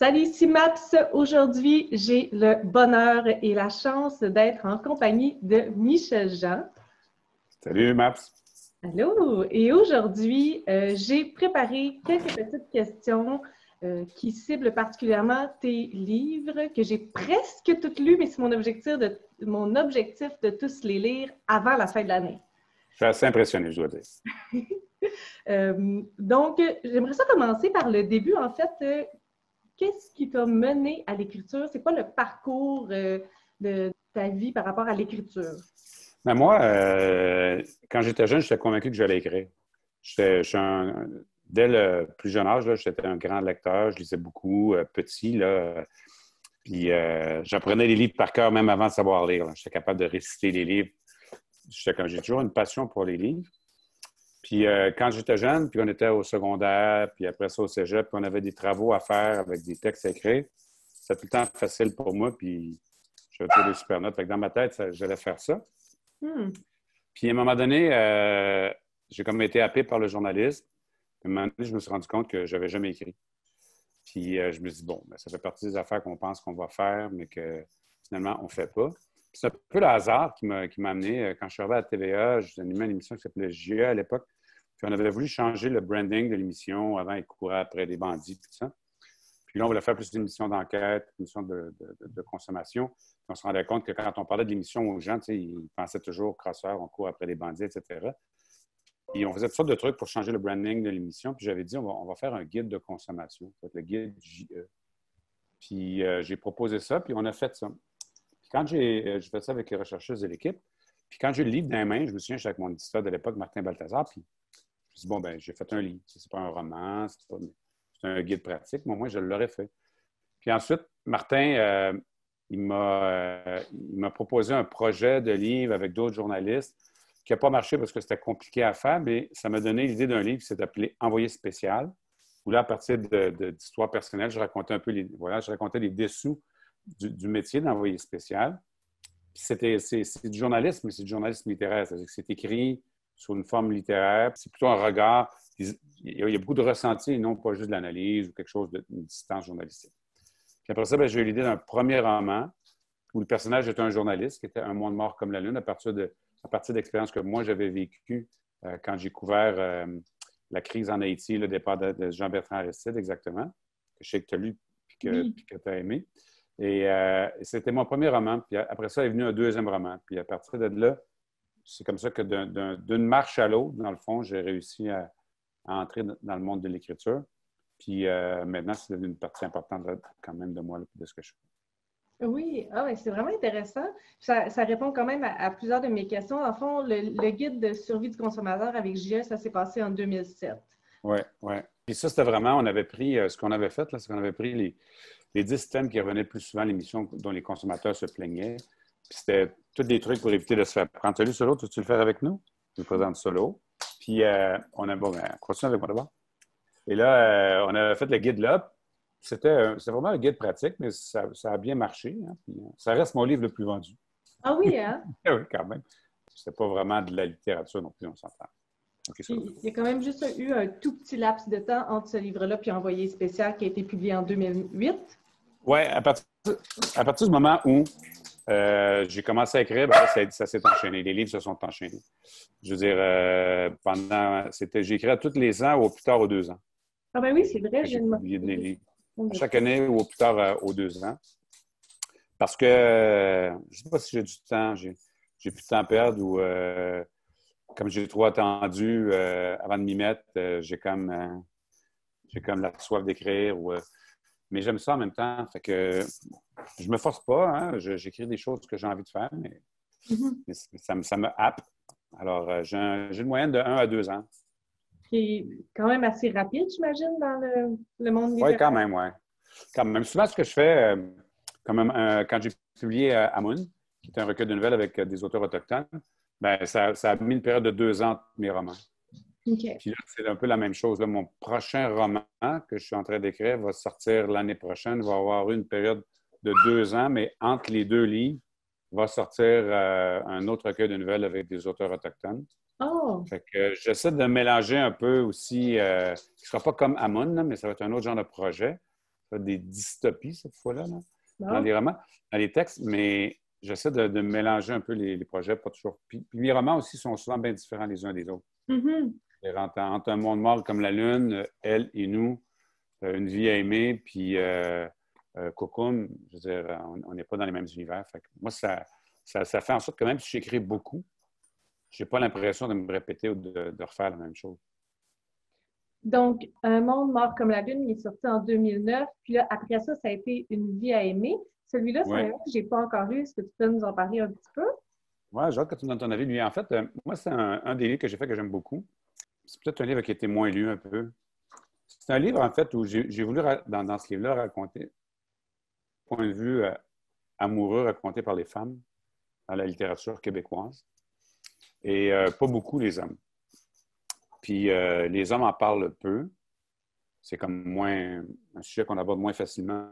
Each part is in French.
Salut, ici Maps. Aujourd'hui, j'ai le bonheur et la chance d'être en compagnie de Michel Jean. Salut, Maps. Allô! Et aujourd'hui, j'ai préparé quelques petites questions qui ciblent particulièrement tes livres que j'ai presque toutes lus, mais c'est mon objectif de tous les lire avant la fin de l'année. Je suis assez impressionné, je dois dire. Donc, j'aimerais ça commencer par le début. En fait, qu'est-ce qui t'a mené à l'écriture? C'est quoi le parcours de ta vie par rapport à l'écriture? Mais moi, quand j'étais jeune, j'étais convaincu que j'allais écrire. Dès le plus jeune âge, j'étais un grand lecteur. Je lisais beaucoup, petit. Puis j'apprenais les livres par cœur même avant de savoir lire. J'étais capable de réciter les livres. J'ai toujours une passion pour les livres. Puis quand j'étais jeune, puis on était au secondaire, puis après ça au cégep, puis on avait des travaux à faire avec des textes à écrire, c'était tout le temps facile pour moi, puis j'avais toujours des super notes. Fait que dans ma tête, j'allais faire ça. Puis à un moment donné, j'ai comme été happé par le journalisme. À un moment donné, je me suis rendu compte que je n'avais jamais écrit. Puis je me suis dit, bon, ben, ça fait partie des affaires qu'on pense qu'on va faire, mais que finalement, on ne fait pas. Puis c'est un peu le hasard qui m'a amené. Quand je suis arrivé à TVA, j'animais une émission qui s'appelait JE à l'époque. Puis on avait voulu changer le branding de l'émission. Avant, ils couraient après des bandits, tout ça. Puis là, on voulait faire plus d'émissions d'enquête, d'émissions de consommation. Puis on se rendait compte que quand on parlait de l'émission aux gens, ils pensaient toujours crosseur, on court après des bandits, etc. Et on faisait toutes sortes de trucs pour changer le branding de l'émission. Puis j'avais dit, on va faire un guide de consommation, le guide JE. Puis j'ai proposé ça, puis on a fait ça. Puis quand j'ai fait ça avec les rechercheuses de l'équipe, puis quand j'ai eu le livre dans les mains, je me souviens, j'étais avec mon éditeur de l'époque, Martin Balthazar, puis je me suis dit, bon, ben j'ai fait un livre. C'est pas un roman, c'est un guide pratique, mais au moins, je l'aurais fait. Puis ensuite, Martin, il m'a proposé un projet de livre avec d'autres journalistes qui n'a pas marché parce que c'était compliqué à faire, mais ça m'a donné l'idée d'un livre qui s'est appelé Envoyé spécial, où là, à partir d'histoires personnelles, je racontais un peu je racontais les dessous du métier d'envoyé spécial. C'est du journalisme, mais c'est du journalisme littéraire. C'est-à-dire que c'est écrit sur une forme littéraire. C'est plutôt un regard. Il y a beaucoup de ressenti et non pas juste de l'analyse ou quelque chose d'une distance journalistique. Puis après ça, j'ai eu l'idée d'un premier roman où le personnage était un journaliste qui était un monde mort comme la lune à partir d'expériences que moi, j'avais vécues quand j'ai couvert la crise en Haïti, le départ de Jean-Bertrand Aristide, exactement, que je sais que tu as lu et que tu as aimé. Et c'était mon premier roman. Puis après ça est venu un deuxième roman. Puis à partir de là, c'est comme ça que d'une marche à l'autre, dans le fond, j'ai réussi à entrer dans le monde de l'écriture. Puis maintenant, c'est devenu une partie importante quand même de moi, de ce que je fais. Oui, c'est vraiment intéressant. Ça répond quand même à plusieurs de mes questions. En fond, le guide de survie du consommateur avec JE, ça s'est passé en 2007. Oui, oui. Puis ça, c'était vraiment, on avait pris, ce qu'on avait fait, là, c'est qu'on avait pris les 10 thèmes qui revenaient le plus souvent à l'émission dont les consommateurs se plaignaient. Puis c'était tous des trucs pour éviter de se faire prendre. Tu as lu solo? Tu veux le faire avec nous? Je le présente solo. Puis continue avec moi d'abord. Et là, on a fait le guide là. C'était vraiment un guide pratique, mais ça a bien marché. Hein? Puis, ça reste mon livre le plus vendu. Ah oui, hein? Oui, quand même. C'était pas vraiment de la littérature non plus, on s'entend. Okay, il y a quand même juste eu un tout petit laps de temps entre ce livre-là puis Envoyé spécial qui a été publié en 2008. Oui, à partir du moment où j'ai commencé à écrire, ça s'est enchaîné. Les livres se sont enchaînés. Je veux dire, j'ai écrit à tous les ans ou au plus tard aux 2 ans. Ah ben oui, c'est vrai. J'ai publié des livres. Chaque année ou au plus tard aux 2 ans. Parce que je ne sais pas si j'ai du temps, j'ai plus de temps à perdre ou comme j'ai trop attendu avant de m'y mettre, j'ai comme la soif d'écrire. Mais j'aime ça en même temps. Fait que je me force pas. Hein, j'écris des choses que j'ai envie de faire, mais ça me happe. Alors, j'ai une moyenne de 1 à 2 ans. Qui est quand même assez rapide, j'imagine, dans le monde littéraire. Oui, quand même, oui. Quand même. Souvent, ce que je fais, quand j'ai publié Amun, qui est un recueil de nouvelles avec des auteurs autochtones, ben, ça a mis une période de 2 ans entre mes romans. Okay. Puis là, c'est un peu la même chose. Là, mon prochain roman que je suis en train d'écrire va sortir l'année prochaine. Il va avoir une période de 2 ans, mais entre les 2 livres, va sortir un autre recueil de nouvelles avec des auteurs autochtones. Oh! Fait que j'essaie de mélanger un peu aussi, ce ne sera pas comme Amun, mais ça va être un autre genre de projet. des dystopies cette fois-là, là, Bon. dans les romans, dans les textes, mais j'essaie de mélanger un peu les projets, pas toujours. Puis mes romans aussi sont souvent bien différents les uns des autres. Mhm. Entre un monde mort comme la Lune, Elle et nous, Une vie à aimer, puis Cocoon, je veux dire, on n'est pas dans les mêmes univers. Fait que moi, ça fait en sorte que même si j'écris beaucoup, je n'ai pas l'impression de me répéter ou de refaire la même chose. Donc, Un monde mort comme la Lune, il est sorti en 2009. Puis là, après ça, ça a été Une vie à aimer. Celui-là, c'est Oui. un livre que je n'ai pas encore lu. Est-ce que tu peux nous en parler un petit peu? Oui, j'ai hâte que tu me donnes ton avis. Lui, en fait, moi, c'est un des livres que j'ai fait que j'aime beaucoup. C'est peut-être un livre qui a été moins lu un peu. C'est un livre, en fait, où j'ai voulu, dans ce livre-là, raconter point de vue amoureux raconté par les femmes dans la littérature québécoise et pas beaucoup les hommes. Puis les hommes en parlent peu. C'est comme moins un sujet qu'on aborde moins facilement.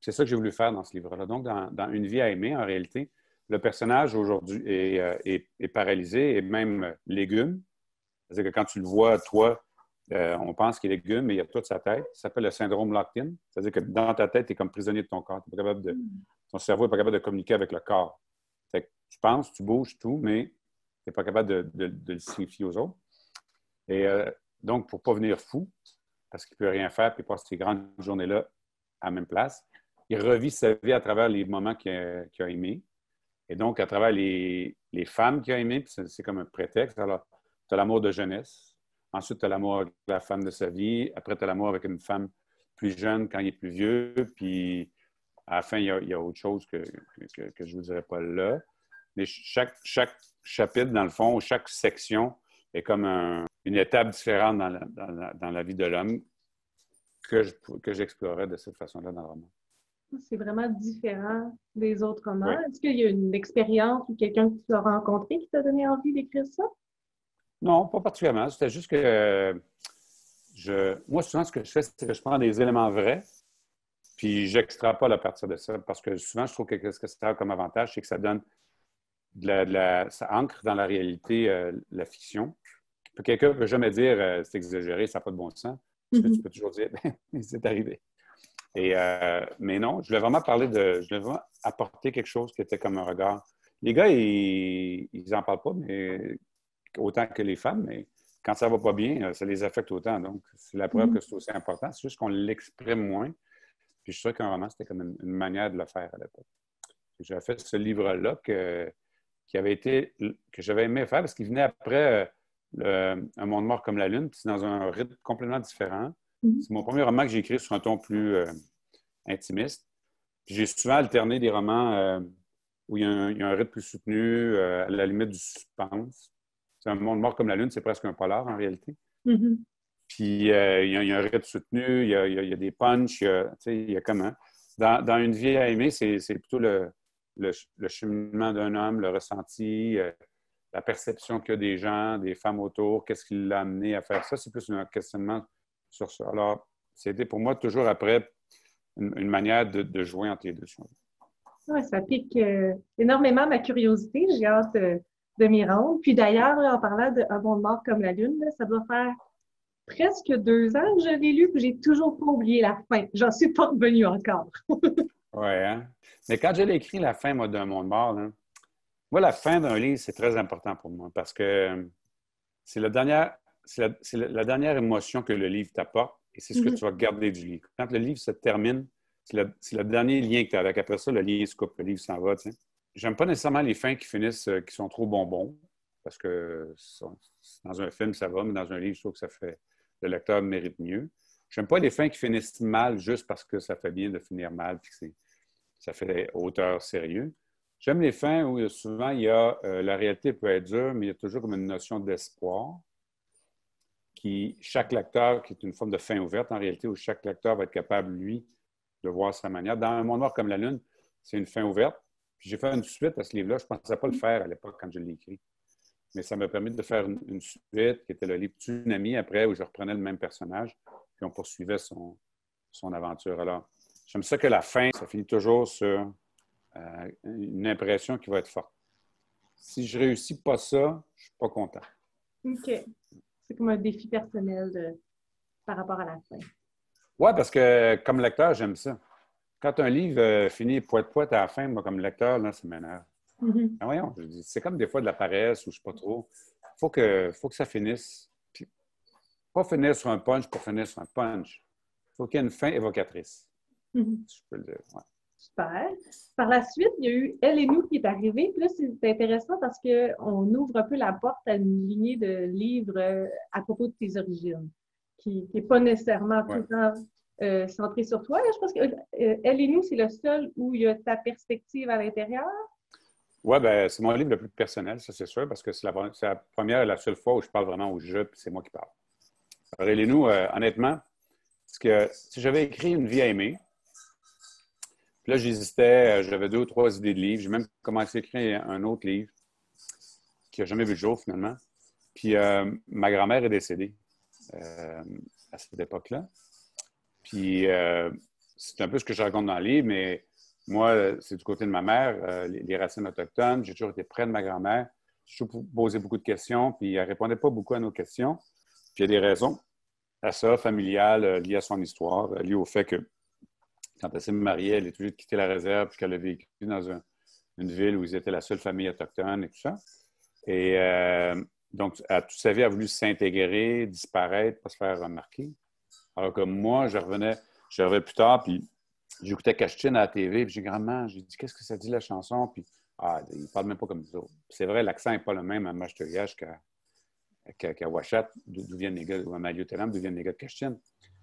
C'est ça que j'ai voulu faire dans ce livre-là. Donc, dans Une vie à aimer, en réalité, le personnage aujourd'hui est paralysé et même légume. C'est-à-dire que quand tu le vois, toi, on pense qu'il est légume, mais il y a toute sa tête. Ça s'appelle le syndrome locked-in. C'est-à-dire que dans ta tête, tu es comme prisonnier de ton corps. Ton cerveau n'est pas capable de communiquer avec le corps. Fait que tu penses, tu bouges, tout, mais tu n'es pas capable de le signifier aux autres. Et donc, pour ne pas venir fou, parce qu'il ne peut rien faire, puis il passe ces grandes journées-là à la même place, il revit sa vie à travers les moments qu'il a aimés. Et donc, à travers les femmes qu'il a aimées, puis c'est comme un prétexte. Alors, tu as l'amour de jeunesse. Ensuite, tu as l'amour avec la femme de sa vie. Après, tu as l'amour avec une femme plus jeune quand il est plus vieux. Puis, à la fin, il y a autre chose que je ne vous dirai pas là. Mais chaque chapitre, dans le fond, chaque section est comme une étape différente dans la vie de l'homme que j'explorais de cette façon-là dans le roman. C'est vraiment différent des autres romans. Oui. Est-ce qu'il y a une expérience ou quelqu'un que tu as rencontré qui t'a donné envie d'écrire ça? Non, pas particulièrement. C'était juste que moi, souvent, ce que je fais, c'est que je prends des éléments vrais, puis j'extrapole à partir de ça. Parce que souvent, je trouve que ce que ça a comme avantage, c'est que ça donne ça ancre dans la réalité la fiction. Quelqu'un ne peut jamais dire c'est exagéré, ça n'a pas de bon sens. Parce que tu peux toujours dire c'est arrivé. Mais non, je voulais vraiment je voulais vraiment apporter quelque chose qui était comme un regard. Les gars, ils n'en parlent pas, mais autant que les femmes, mais quand ça va pas bien, ça les affecte autant. Donc, c'est la preuve que c'est aussi important. C'est juste qu'on l'exprime moins. Puis je suis sûr qu'un roman, c'était comme une manière de le faire à l'époque. J'ai fait ce livre-là que j'avais aimé faire parce qu'il venait après Un monde mort comme la Lune, puis c'est dans un rythme complètement différent. C'est mon premier roman que j'ai écrit sur un ton plus intimiste. Puis j'ai souvent alterné des romans où il y a un rythme plus soutenu, à la limite du suspense. C'est Un monde mort comme la Lune, c'est presque un polar en réalité. Mm-hmm. Puis il y a un rythme soutenu, il y a des punchs, il y a comment. Dans Une vie à aimer, c'est plutôt le cheminement d'un homme, le ressenti, la perception qu'il y a des gens, des femmes autour, qu'est-ce qui l'a amené à faire ça. C'est plus un questionnement sur ça. Alors, c'était pour moi toujours après une manière de jouer entre les deux choses. Ouais, ça pique énormément ma curiosité. J'ai hâte de m'y rendre. Puis d'ailleurs, en parlant d'Un monde mort comme la Lune, là, ça doit faire presque 2 ans que je l'ai lu, puis j'ai toujours pas oublié la fin. J'en suis pas revenue encore. Oui, hein? Mais quand j'ai écrit la fin, moi, d'Un monde mort, là, moi, la fin d'un livre, c'est très important pour moi parce que c'est la dernière émotion que le livre t'apporte et c'est ce que tu vas garder du livre. Quand le livre se termine, c'est le dernier lien que tu as avec. Après ça, le lien se coupe, le livre s'en va. Tu sais. J'aime pas nécessairement les fins qui finissent, qui sont trop bonbons parce que dans un film, ça va, mais dans un livre, je trouve que le lecteur mérite mieux. J'aime pas les fins qui finissent mal juste parce que ça fait bien de finir mal puis que ça fait auteur sérieux. J'aime les fins où souvent la réalité peut être dure, mais il y a toujours comme une notion d'espoir. Chaque lecteur, qui est une forme de fin ouverte en réalité, où chaque lecteur va être capable, lui, de voir sa manière. Dans Un monde noir comme la Lune, c'est une fin ouverte. Puis j'ai fait une suite à ce livre-là. Je ne pensais pas le faire à l'époque quand je l'ai écrit. Mais ça m'a permis de faire une suite qui était le livre Tsunami après, où je reprenais le même personnage, puis on poursuivait son aventure. Alors, j'aime ça que la fin, ça finit toujours sur une impression qui va être forte. Si je ne réussis pas ça, je ne suis pas content. OK. C'est comme un défi personnel par rapport à la fin. Oui, parce que comme lecteur, j'aime ça. Quand un livre finit poète-poète à la fin, moi, comme lecteur, là, ça m'énerve. Mhm. Ah, voyons, je dis, c'est comme des fois de la paresse ou je ne sais pas trop. Faut que ça finisse. Puis, pas finir sur un punch pour finir sur un punch. Il faut qu'il y ait une fin évocatrice. Mhm. Si je peux le dire. Ouais. Super. Par la suite, il y a eu Elle et nous qui est arrivé. Puis là, c'est intéressant parce qu'on ouvre un peu la porte à une lignée de livres à propos de tes origines, qui n'est pas nécessairement tout Ouais. le temps centré sur toi. Là, je pense que Elle et nous, c'est le seul où il y a ta perspective à l'intérieur. Oui, ben, c'est mon livre le plus personnel, ça c'est sûr, parce que c'est la première et la seule fois où je parle vraiment au jeu, puis c'est moi qui parle. Alors, nous honnêtement, parce que si j'avais écrit Une vie à aimer, puis là, j'hésitais, j'avais 2 ou 3 idées de livres. J'ai même commencé à écrire un autre livre qui n'a jamais vu le jour finalement. Puis ma grand-mère est décédée euh, à cette époque-là. Puis c'est un peu ce que je raconte dans le livre, mais moi, c'est du côté de ma mère, les racines autochtones. J'ai toujours été près de ma grand-mère. J'ai toujours posé beaucoup de questions, puis elle ne répondait pas beaucoup à nos questions. Puis il y a des raisons à ça, familiales, liées à son histoire, liées au fait que quand elle s'est mariée, elle est obligée de quitter la réserve, puis qu'elle a vécu dans une ville où ils étaient la seule famille autochtone et tout ça. Et donc, à toute sa vie, elle a voulu s'intégrer, disparaître, pas se faire remarquer. Alors que moi, je revenais plus tard, puis j'écoutais Cachine à la TV, puis j'ai grandement, j'ai dit, qu'est-ce que ça dit la chanson? Puis, il ne parle même pas comme ça. C'est vrai, l'accent n'est pas le même à Machteuillache qu'à Ouachat, d'où viennent les gars, ou à Maliotéram, d'où viennent les gars de Cachine.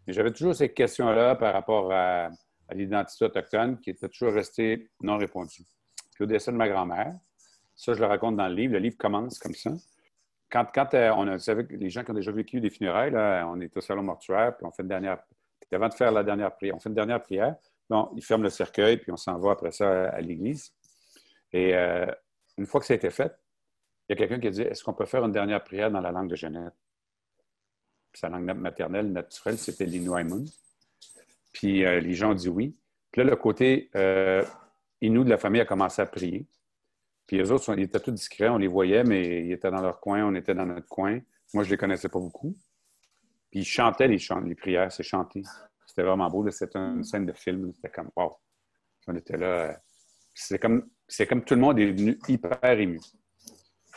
Mais j'avais toujours ces questions-là par rapport à l'identité autochtone qui était toujours restée non répondue. Puis au décès de ma grand-mère, ça, je le raconte dans le livre. Le livre commence comme ça. Quand on a, vous savez, les gens qui ont déjà vécu des funérailles, là, on est au salon mortuaire, puis on fait une dernière. Puis avant de faire la dernière prière, on fait une dernière prière. Bon, ils ferment le cercueil, puis on s'en va après ça à l'église. Et une fois que ça a été fait, il y a quelqu'un qui a dit, est-ce qu'on peut faire une dernière prière dans la langue de Jeannette? Puis sa langue maternelle, naturelle, c'était l'Inuaimun. Puis les gens ont dit oui. Puis là, le côté Inou de la famille a commencé à prier. Puis les autres, ils étaient tous discrets, on les voyait, mais ils étaient dans leur coin, on était dans notre coin. Moi, je ne les connaissais pas beaucoup. Puis ils chantaient les prières, c'est chanté. C'était vraiment beau. C'était une scène de film. C'était comme, wow. On était là. C'est comme tout le monde est venu hyper ému.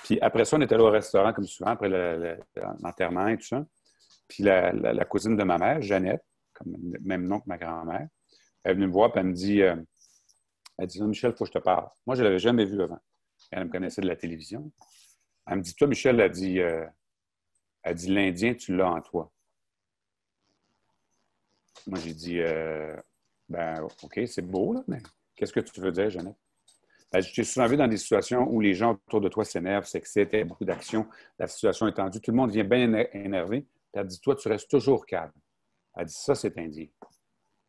Puis après ça, on était là au restaurant, comme souvent, après l'enterrement et tout ça. Puis la cousine de ma mère, Jeannette, comme le même nom que ma grand-mère, elle est venue me voir, puis elle dit, Michel, il faut que je te parle. Moi, je ne l'avais jamais vu avant. Elle me connaissait de la télévision. Elle me dit, toi, Michel, elle dit, l'Indien, tu l'as en toi. Moi, j'ai dit, ben, OK, c'est beau, là, mais qu'est-ce que tu veux dire, Jeannette? Ben, je t'ai souvent vu dans des situations où les gens autour de toi s'énervent, s'excitent, il y a beaucoup d'actions, la situation est tendue, tout le monde vient bien énervé. Puis elle dit, toi, tu restes toujours calme. Elle dit, ça, c'est indien.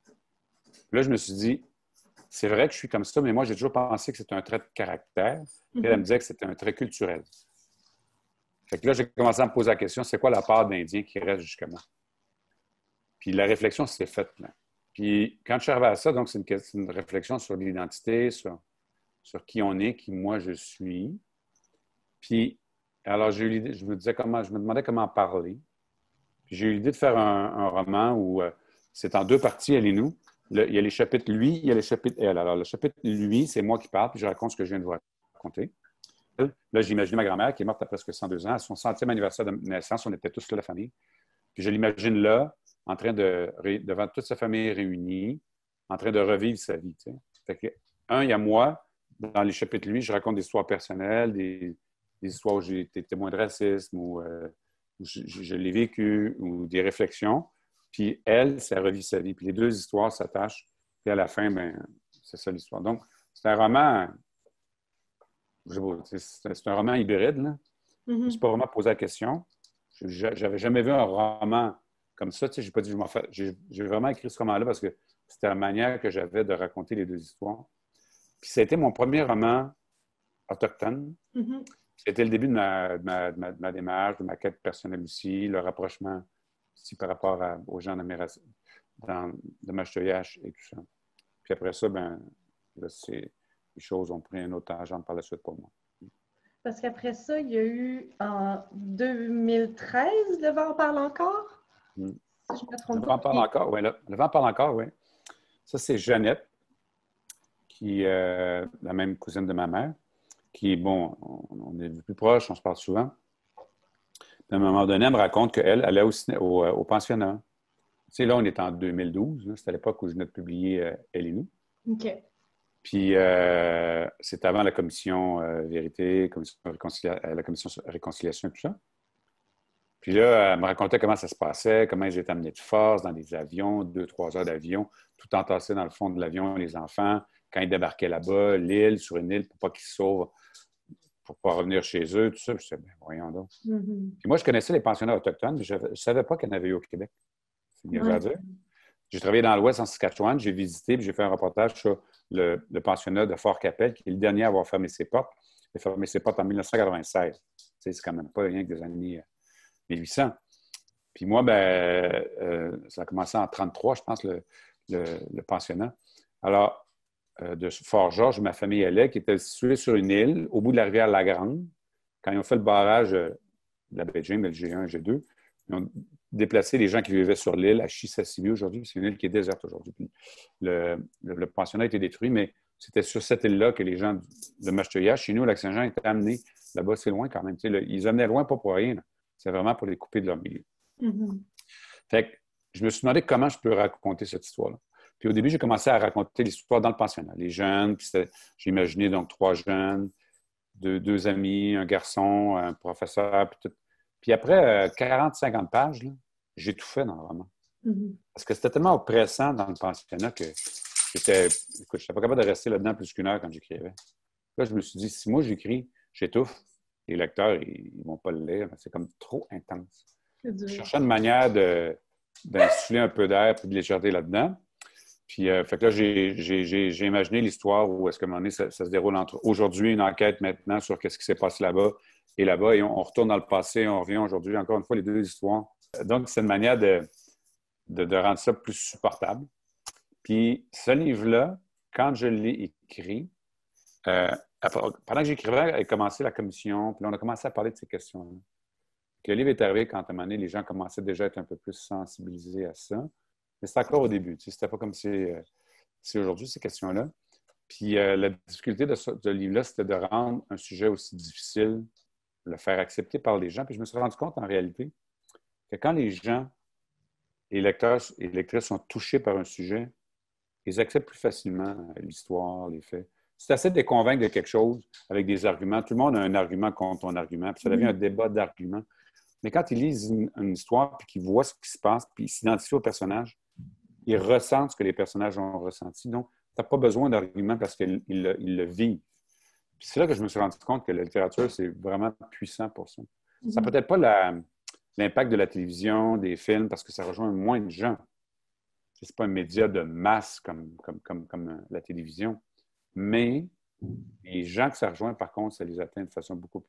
Puis là, je me suis dit, c'est vrai que je suis comme ça, mais moi, j'ai toujours pensé que c'était un trait de caractère. Puis elle me disait que c'était un trait culturel. Fait que là, j'ai commencé à me poser la question, c'est quoi la part d'Indien qui reste jusqu'à moi? Puis la réflexion s'est faite là. Puis quand je suis arrivé à ça, donc c'est une réflexion sur l'identité, sur qui on est, qui moi je suis. Puis alors j'ai eu l'idée, je me demandais comment parler. Puis j'ai eu l'idée de faire un roman où c'est en 2 parties, elle et nous. Il y a les chapitres lui, il y a les chapitres elle. Alors le chapitre lui, c'est moi qui parle, puis je raconte ce que je viens de vous raconter. Là, j'ai imaginé ma grand-mère qui est morte à presque 102 ans. À son 100e anniversaire de naissance, on était tous là, la famille. Puis je l'imagine là, en train devant toute sa famille réunie, en train de revivre sa vie. Tu sais. Fait que, il y a moi, dans les chapitres lui, je raconte des histoires personnelles, des histoires où j'ai été témoin de racisme, ou je l'ai vécu, ou des réflexions. Puis elle, ça revit sa vie. Puis les 2 histoires s'attachent. Puis à la fin, ben, c'est ça l'histoire. Donc, c'est un roman, c'est un roman hybride, là. Je ne me suis Mhm. pas vraiment posé la question. Je n'avais jamais vu un roman comme ça. Tu sais, j'ai pas dit, je m'en fais. J'ai vraiment écrit ce roman-là parce que c'était la manière que j'avais de raconter les 2 histoires. Puis c'était mon premier roman autochtone. Mhm. C'était le début de ma démarche, de ma quête personnelle aussi, le rapprochement aussi par rapport aux gens de Machteuillache et tout ça. Puis après ça, ben, là, les choses ont pris un autre tangente par la suite pour moi. Parce qu'après ça, il y a eu en 2013, Le vent parle encore. Mm. si je ne me trompe Le pas. vent parle encore, oui. Le vent parle encore, oui. Ça, c'est Jeannette, qui est la même cousine de ma mère, qui, bon, on est plus proches, on se parle souvent. Puis à un moment donné, elle me raconte qu'elle allait au pensionnat. Tu sais, là, on est en 2012. C'était à l'époque où je venais de publier Elle et nous. OK. Puis, c'était avant la commission Vérité, la commission Réconciliation et tout ça. Puis là, elle me racontait comment ça se passait, comment ils étaient amenés de force dans des avions, 2-3 heures d'avion, tout entassé dans le fond de l'avion, les enfants, quand ils débarquaient là-bas, sur une île, pour pas qu'ils se sauvent, pour pas revenir chez eux, tout ça. Puis je disais, ben, voyons donc. Puis moi, je connaissais les pensionnats autochtones, mais je ne savais pas qu'il y en avait eu au Québec. C'est bien à dire. J'ai travaillé dans l'Ouest en Saskatchewan, j'ai visité, puis j'ai fait un reportage sur le pensionnat de Fort-Capelle, qui est le dernier à avoir fermé ses portes. Il a fermé ses portes en 1996. Tu sais, c'est quand même pas rien que des années 1800. Puis moi, ça a commencé en 1933, je pense, le pensionnat. Alors, de Fort-Georges, où ma famille allait, qui était située sur une île, au bout de la rivière Lagrande. Quand ils ont fait le barrage de la baie James, le G1, G2, ils ont déplacé les gens qui vivaient sur l'île à Chisasibi aujourd'hui. C'est une île qui est déserte aujourd'hui. Le pensionnat a été détruit, mais c'était sur cette île-là que les gens de Macheteillage, chez nous, au Lac-Saint-Jean, étaient amenés. Là-bas, c'est loin quand même. Ils amenaient loin, pas pour rien. Là. C'est vraiment pour les couper de leur milieu. Fait que je me suis demandé comment je peux raconter cette histoire-là. Puis au début, j'ai commencé à raconter l'histoire dans le pensionnat. Les jeunes, puis j'ai imaginé donc 3 jeunes, deux amis, un garçon, un professeur, puis tout. Puis après 40-50 pages, là, j'étouffais dans le roman. Parce que c'était tellement oppressant dans le pensionnat que je n'étais pas capable de rester là-dedans plus qu'une heure quand j'écrivais. Là, je me suis dit, si moi j'écris, j'étouffe, les lecteurs, ils ne vont pas le lire. C'est comme trop intense. Je cherchais une manière d'insuffler un peu d'air et de légèreté là-dedans. Puis, fait que là, j'ai imaginé l'histoire où est-ce qu'à un moment donné, ça se déroule entre aujourd'hui, une enquête maintenant sur qu'est-ce qui s'est passé là-bas, et on retourne dans le passé, on revient aujourd'hui. Encore une fois, les deux histoires. Donc, c'est une manière de rendre ça plus supportable. Puis, ce livre-là, quand je l'ai écrit, pendant que j'écrivais, a commencé la commission, puis là, on a commencé à parler de ces questions-là. Puis le livre est arrivé quand, à un moment donné, les gens commençaient déjà à être un peu plus sensibilisés à ça. Mais c'était encore au début. C'était pas comme c'est aujourd'hui, ces questions-là. Puis la difficulté de ce livre-là, c'était de rendre un sujet aussi difficile, le faire accepter par les gens. Puis je me suis rendu compte, en réalité, que quand les gens, les lecteurs et les lectrices sont touchés par un sujet, ils acceptent plus facilement l'histoire, les faits. C'est assez de les convaincre de quelque chose avec des arguments. Tout le monde a un argument contre ton argument, puis ça devient un débat d'arguments. Mais quand ils lisent une histoire, puis qu'ils voient ce qui se passe, puis ils s'identifient au personnage, ils ressentent ce que les personnages ont ressenti. Donc, tu n'as pas besoin d'arguments parce qu'ils le vivent. Puis c'est là que je me suis rendu compte que la littérature, c'est vraiment puissant pour ça. Ça n'a peut-être pas l'impact de la télévision, des films, parce que ça rejoint moins de gens. Ce n'est pas un média de masse comme la télévision. Mais les gens que ça rejoint, par contre, ça les atteint de façon beaucoup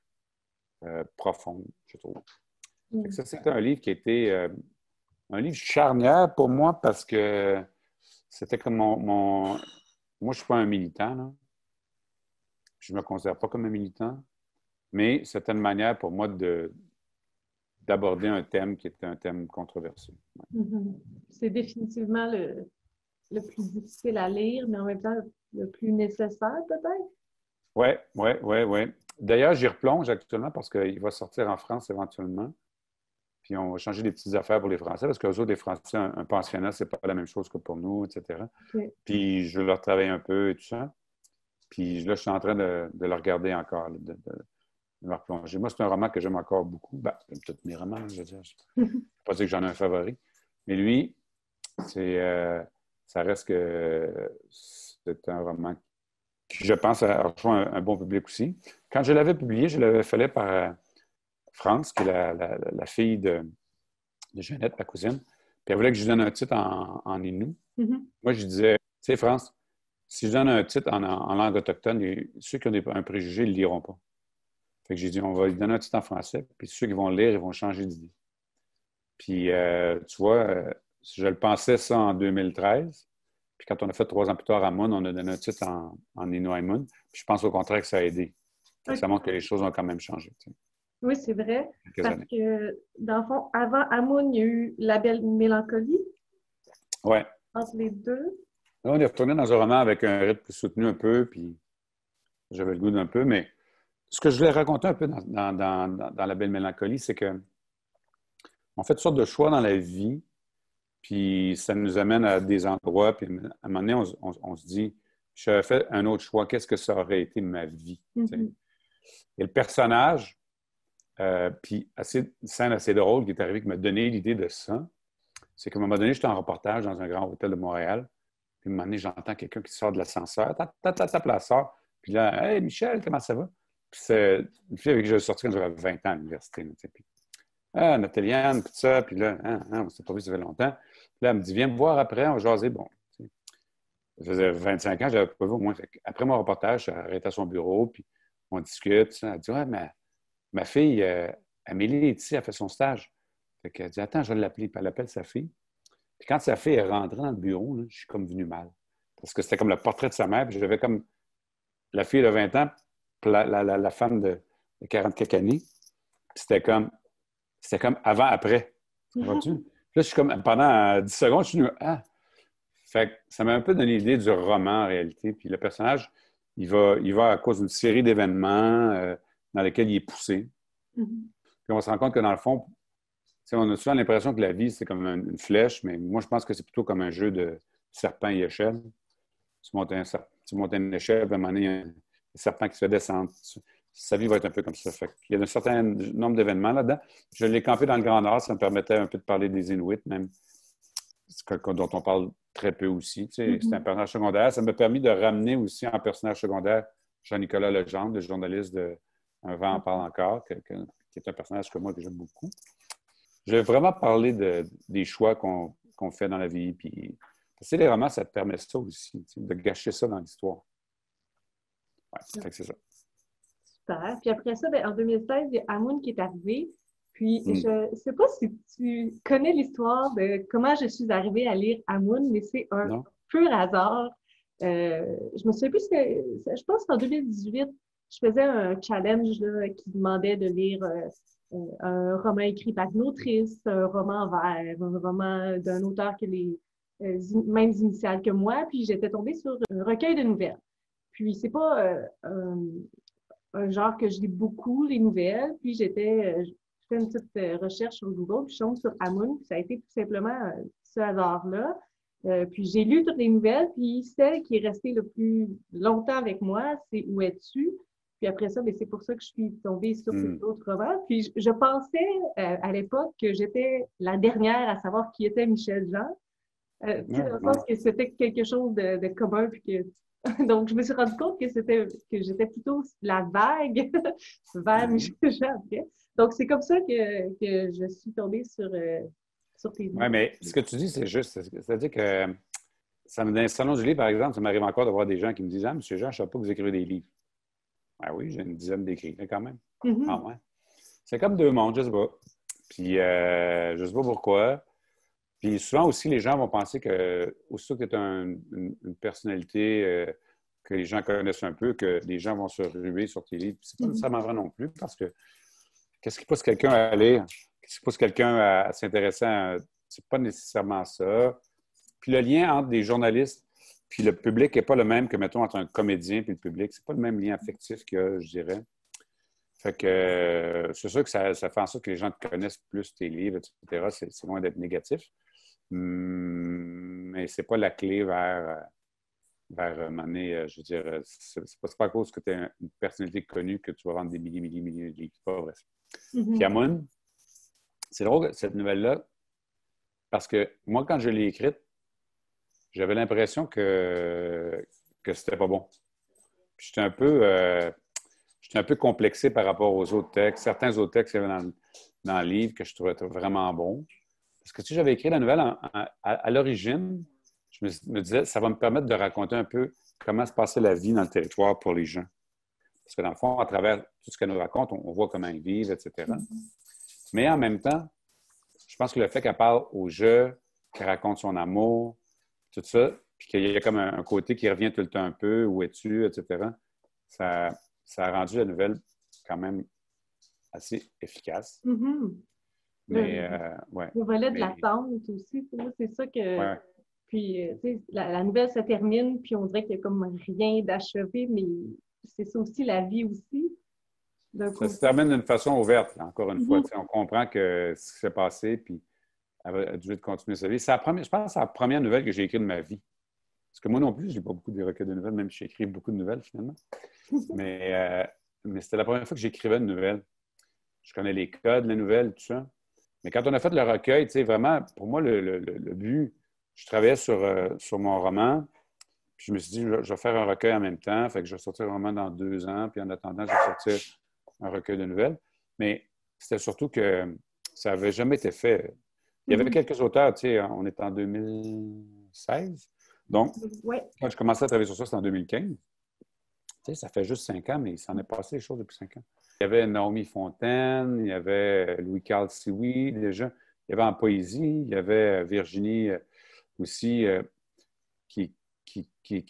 plus profonde, je trouve. Ça, c'est un livre qui a été un livre charnière pour moi parce que c'était comme mon... Moi, je ne suis pas un militant, là. Je ne me considère pas comme un militant, mais c'était une manière pour moi d'aborder un thème qui était un thème controversé. Ouais. C'est définitivement le plus difficile à lire, mais en même temps le plus nécessaire, peut-être? Oui. D'ailleurs, j'y replonge actuellement parce qu'il va sortir en France éventuellement. Puis on va changer des petites affaires pour les Français parce qu'eux autres, les Français, un pensionnat, c'est pas la même chose que pour nous, etc. Okay. Puis je veux leur travailler un peu et tout ça. Puis là, je suis en train de le regarder encore, de me replonger. Moi, c'est un roman que j'aime encore beaucoup. J'aime tous mes romans, je veux dire. Je ne peux pas dire que j'en ai un favori. Mais lui, ça reste que c'est un roman qui, je pense, a rejoint un bon public aussi. Quand je l'avais publié, je l'avais fait par France, qui est la fille de Jeannette, ma cousine. Puis elle voulait que je lui donne un titre en Innu. Moi, je disais, tu sais, France, si je donne un titre en langue autochtone, ceux qui ont un préjugé, ils ne le liront pas. Fait que j'ai dit, on va lui donner un titre en français, puis ceux qui vont le lire, ils vont changer d'idée. Puis, tu vois, je le pensais ça en 2013. Puis quand on a fait 3 ans plus tard à Moon, on a donné un titre en Innu Moon. Puis je pense au contraire que ça a aidé. Ça montre que les choses ont quand même changé. Tu sais. Oui, c'est vrai. quelques Parce années. que, dans le fond, avant Amoun, il y a eu La Belle Mélancolie Ouais. entre les deux. Là, on est retourné dans un roman avec un rythme plus soutenu un peu, puis j'avais le goût d'un peu, mais ce que je voulais raconter un peu dans La Belle Mélancolie, c'est que on fait toutes sortes de choix dans la vie, puis ça nous amène à des endroits, puis à un moment donné, on se dit, si j'avais fait un autre choix, qu'est-ce que ça aurait été ma vie? Tu sais? Mhm. Et le personnage, puis une scène assez drôle qui est arrivée, qui m'a donné l'idée de ça, c'est qu'à un moment donné, j'étais en reportage dans un grand hôtel de Montréal, puis à un moment donné, j'entends quelqu'un qui sort de l'ascenseur, tap, la sort, puis là, Hey Michel, comment ça va? Puis c'est une fille avec qui j'ai sorti quand j'avais 20 ans à l'université. Tu sais, puis, ah, Nathalie-Anne, puis tout ça, puis là, on s'est pas vu, ça fait longtemps. Puis là, elle me dit, viens me voir après, on va jaser. Bon, tu sais, ça faisait 25 ans, je l'avais pas vu au moins. Après mon reportage, je suis arrêté à son bureau, puis on discute. Ça. Elle dit, ouais, ma fille, Amélie, est ici, elle fait son stage. Fait qu'elle dit, attends, je vais l'appeler. Puis elle appelle sa fille. Puis quand sa fille est rentrée dans le bureau, là, je suis comme venu mal. Parce que c'était comme le portrait de sa mère, puis j'avais comme la fille de 20 ans, puis la femme de 40 quelques années. Puis c'était comme avant-après. Comprends-tu? Puis là, je suis comme, pendant 10 secondes, je suis venu, ah! Fait que ça m'a un peu donné l'idée du roman en réalité. Puis le personnage, il va à cause d'une série d'événements dans lesquels il est poussé. Mhm. Puis on se rend compte que dans le fond, on a souvent l'impression que la vie, c'est comme une flèche, mais moi, je pense que c'est plutôt comme un jeu de serpent et échelle. Tu montes une échelle, puis à un moment donné, il y a un serpent qui se fait descendre. Sa vie va être un peu comme ça. Fait il y a un certain nombre d'événements là-dedans. Je l'ai campé dans le Grand Nord, ça me permettait un peu de parler des Inuits, même, dont on parle très peu aussi. Tu sais, c'est un Mhm. personnage secondaire. Ça m'a permis de ramener aussi en personnage secondaire Jean-Nicolas Legendre, le journaliste de Un vent en parle encore, qui est un personnage que moi, que j'aime beaucoup. Je vais vraiment parler des choix qu'on fait dans la vie. Puis, parce que les romans, ça te permet ça aussi, de gâcher ça dans l'histoire. Ouais, fait que c'est ça. Super. Puis après ça, ben, en 2016, il y a Amoun qui est arrivé. Puis Mm. je ne sais pas si tu connais l'histoire de comment je suis arrivée à lire Amoun, mais c'est un Non? pur hasard. Je me souviens plus, je pense qu'en 2018, je faisais un challenge là, qui demandait de lire un roman écrit par une autrice, un roman vert, un roman d'un auteur qui a les mêmes initiales que moi. Puis j'étais tombée sur un recueil de nouvelles. Puis c'est pas un genre que je lis beaucoup, les nouvelles. Puis je fais une petite recherche sur Google, puis je tombe sur Amoun, puis ça a été tout simplement ce hasard-là. Puis j'ai lu toutes les nouvelles, puis celle qui est restée le plus longtemps avec moi, c'est Où es-tu? Puis après ça, ben, c'est pour ça que je suis tombée sur ces Mm. autres romans. Puis je pensais à l'époque que j'étais la dernière à savoir qui était Michel Jean. Tu sais, Ouais, dans le sens ouais. que c'était quelque chose de commun, puis que donc, je me suis rendu compte que j'étais plutôt la vague vers Mhm. Michel Jean après. Donc, c'est comme ça que je suis tombée sur tes Ouais, livres. mais ce que tu dis, c'est juste. C'est-à-dire que dans les salons du livre, par exemple, ça m'arrive encore de voir des gens qui me disent, ah, monsieur Jean, je ne savais pas que vous écrivez des livres. Ah oui, j'ai une dizaine d'écrits, mais quand même. Ah Mhm. ouais. C'est comme deux mondes, je sais pas. Puis, je sais pas pourquoi. Puis souvent aussi, les gens vont penser que, aussitôt que tu es une personnalité que les gens connaissent un peu, que les gens vont se ruer sur tes livres. Puis c'est pas Mhm. nécessairement vrai non plus, parce que qu'est-ce qui pousse quelqu'un à lire? Qu'est-ce qui pousse quelqu'un à s'intéresser à... C'est pas nécessairement ça. Puis le lien entre des journalistes puis le public n'est pas le même que, mettons, entre un comédien puis le public. C'est pas le même lien affectif qu'il y a, je dirais. Fait que c'est sûr que ça fait en sorte que les gens te connaissent plus tes livres, etc. C'est loin d'être négatif. Mais c'est pas la clé vers un moment donné, je veux dire, c'est pas à cause que tu es une personnalité connue que tu vas vendre des milliers de livres. C'est pas vrai. Puis Mhm. Amon, c'est drôle, cette nouvelle-là, parce que moi, quand je l'ai écrite, j'avais l'impression que c'était pas bon. Puis j'étais un peu complexé par rapport aux autres textes. Certains autres textes qu'il y avait dans le livre que je trouvais vraiment bons. Parce que si j'avais écrit la nouvelle à l'origine, je me disais, ça va me permettre de raconter un peu comment se passait la vie dans le territoire pour les gens. Parce que dans le fond, à travers tout ce qu'elle nous raconte, on voit comment ils vivent, etc. Mais en même temps, je pense que le fait qu'elle parle au jeu, qu'elle raconte son amour, tout ça, puis qu'il y a comme un côté qui revient tout le temps un peu, où es-tu, etc., ça, ça a rendu la nouvelle quand même assez efficace. Mhm. Mais, Le, ouais. le volet de Mais, l'attente aussi, tu sais, c'est ça que. ouais. Puis, tu sais, la nouvelle se termine, puis on dirait qu'il y a comme rien d'achevé, mais c'est ça aussi, la vie aussi, d'un Ça se côté. termine d'une façon ouverte, là, encore une fois. Mhm. Tu sais, on comprend que ce qui s'est passé, puis elle a dû continuer sa vie. Je pense que c'est la première nouvelle que j'ai écrite de ma vie. Parce que moi non plus, je n'ai pas beaucoup de recueils de nouvelles, même si j'écris beaucoup de nouvelles finalement. Mais, mais c'était la première fois que j'écrivais une nouvelle. Je connais les codes, les nouvelles, tout ça. Mais quand on a fait le recueil, tu sais, vraiment, pour moi, le but, je travaillais sur mon roman, puis je me suis dit, je vais faire un recueil en même temps, fait que je vais sortir un roman dans 2 ans, puis en attendant, je vais sortir un recueil de nouvelles. Mais c'était surtout que ça n'avait jamais été fait. Il y avait Mhm. quelques auteurs, tu sais, on est en 2016. Donc, Ouais. quand je commençais à travailler sur ça, c'était en 2015. Tu sais, ça fait juste 5 ans, mais il s'en est passé des choses depuis 5 ans. Il y avait Naomi Fontaine, il y avait Louis-Carl Sioui, déjà. Il y avait en poésie, il y avait Virginie aussi qui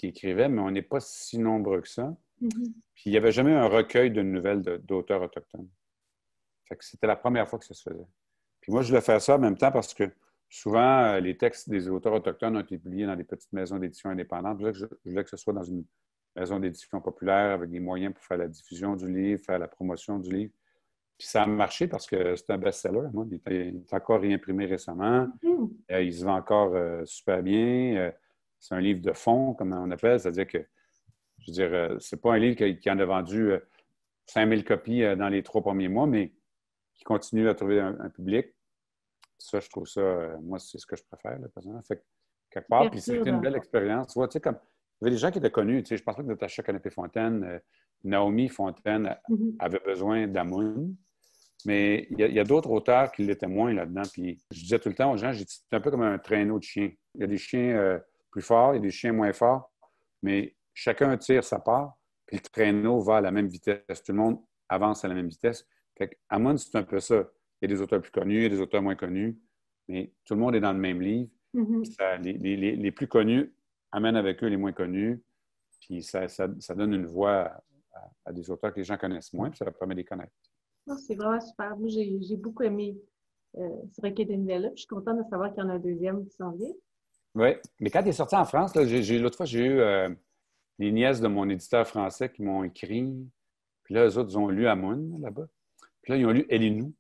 écrivait, mais on n'est pas si nombreux que ça. Mhm. Puis il n'y avait jamais un recueil de nouvelles d'auteurs autochtones. Fait que c'était la première fois que ça se faisait. Puis moi, je voulais faire ça en même temps parce que souvent, les textes des auteurs autochtones ont été publiés dans des petites maisons d'édition indépendantes. Je voulais que ce soit dans une maison d'édition populaire avec des moyens pour faire la diffusion du livre, faire la promotion du livre. Puis ça a marché parce que c'est un best-seller. Moi, il est encore réimprimé récemment. Mhm. Il se vend encore super bien. C'est un livre de fond, comme on appelle. C'est-à-dire que, je veux dire, c'est pas un livre qui en a vendu 5000 copies dans les 3 premiers mois, mais qui continue à trouver un public. Ça, je trouve ça, moi, c'est ce que je préfère, là, personnellement. Fait que, quelque part, puis Ouverture c'était une dans le belle fond. expérience. Tu vois, tu sais, comme, il y avait des gens qui étaient connus. Tu sais, je pense pas que Natacha Canapé-Fontaine, Naomi Fontaine Mhm. avait besoin d'Amoun, mais il y a d'autres auteurs qui l'étaient moins là-dedans. Puis je disais tout le temps aux gens, c'est un peu comme un traîneau de chiens. Il y a des chiens plus forts, il y a des chiens moins forts, mais chacun tire sa part, puis le traîneau va à la même vitesse. Tout le monde avance à la même vitesse. Fait qu'Amoun, c'est un peu ça. Il y a des auteurs plus connus, il y a des auteurs moins connus, mais tout le monde est dans le même livre. Puis Mhm. les plus connus amènent avec eux les moins connus, puis ça donne une voix à des auteurs que les gens connaissent moins, puis ça leur permet de les connaître. Non, c'est vraiment super. Moi, j'ai beaucoup aimé ce recueil de nouvelles-là. Je suis contente de savoir qu'il y en a un deuxième qui s'en vient. Oui, mais quand il est sorti en France, là, l'autre fois, j'ai eu les nièces de mon éditeur français qui m'ont écrit. Puis là, eux autres, ils ont lu Amoun, là-bas. Puis là, ils ont lu Elinou.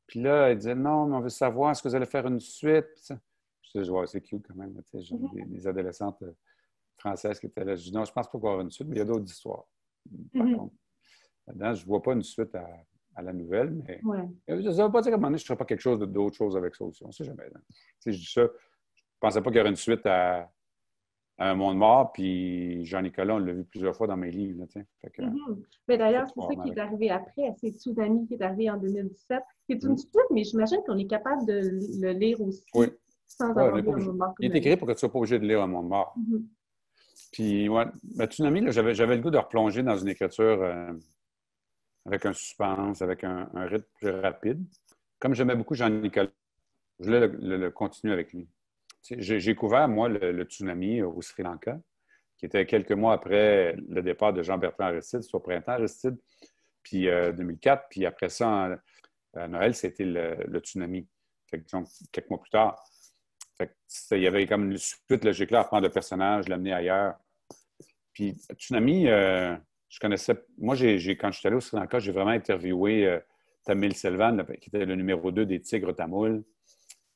Puis là, ils disaient, non, mais on veut savoir, est-ce que vous allez faire une suite? Puis ça. Je disais, ouais, c'est cute quand même. Tu sais, genre, Mhm. des adolescentes françaises qui étaient là. Je dis, non, je pense pas qu'il va y avoir une suite, mais il y a d'autres histoires. Par Mhm. contre, là-dedans, je ne vois pas une suite à la nouvelle, mais Ouais. ça ne veut pas dire qu'à un moment donné, je ne ferai pas quelque chose d'autre chose avec ça aussi. On ne sait jamais. Là. Tu sais, je dis ça, je ne pensais pas qu'il y aurait une suite à Un monde mort, puis Jean-Nicolas, on l'a vu plusieurs fois dans mes livres. Là, fait que, Mhm. Mais faut d'ailleurs, c'est ça voir qui est avec. arrivé après. C'est Tsunami qui est arrivé en 2017. C'est une Hmm? suite, mais j'imagine qu'on est capable de le lire Oui. aussi sans Ouais, on avoir n'est pas lu un obligé. moment Il comme est la vie. écrit pour que tu ne sois pas obligé de lire Un monde mort. Mhm. Puis, ouais, ben, Tsunami, là, j'avais le goût de replonger dans une écriture avec un suspense, avec un rythme plus rapide. Comme j'aimais beaucoup Jean-Nicolas, je voulais le continuer avec lui. Tu sais, j'ai couvert, moi, le tsunami au Sri Lanka, qui était quelques mois après le départ de Jean-Bertrand Aristide, c'est au printemps Aristide, puis 2004. Puis après ça, à Noël, c'était le tsunami. Fait que, donc, quelques mois plus tard. Fait que, il y avait comme une suite logique là à prendre le personnage, l'amener ailleurs. Puis Tsunami, je connaissais. Moi, quand je suis allé au Sri Lanka, j'ai vraiment interviewé Tamil Selvan, là, qui était le numéro 2 des Tigres Tamouls.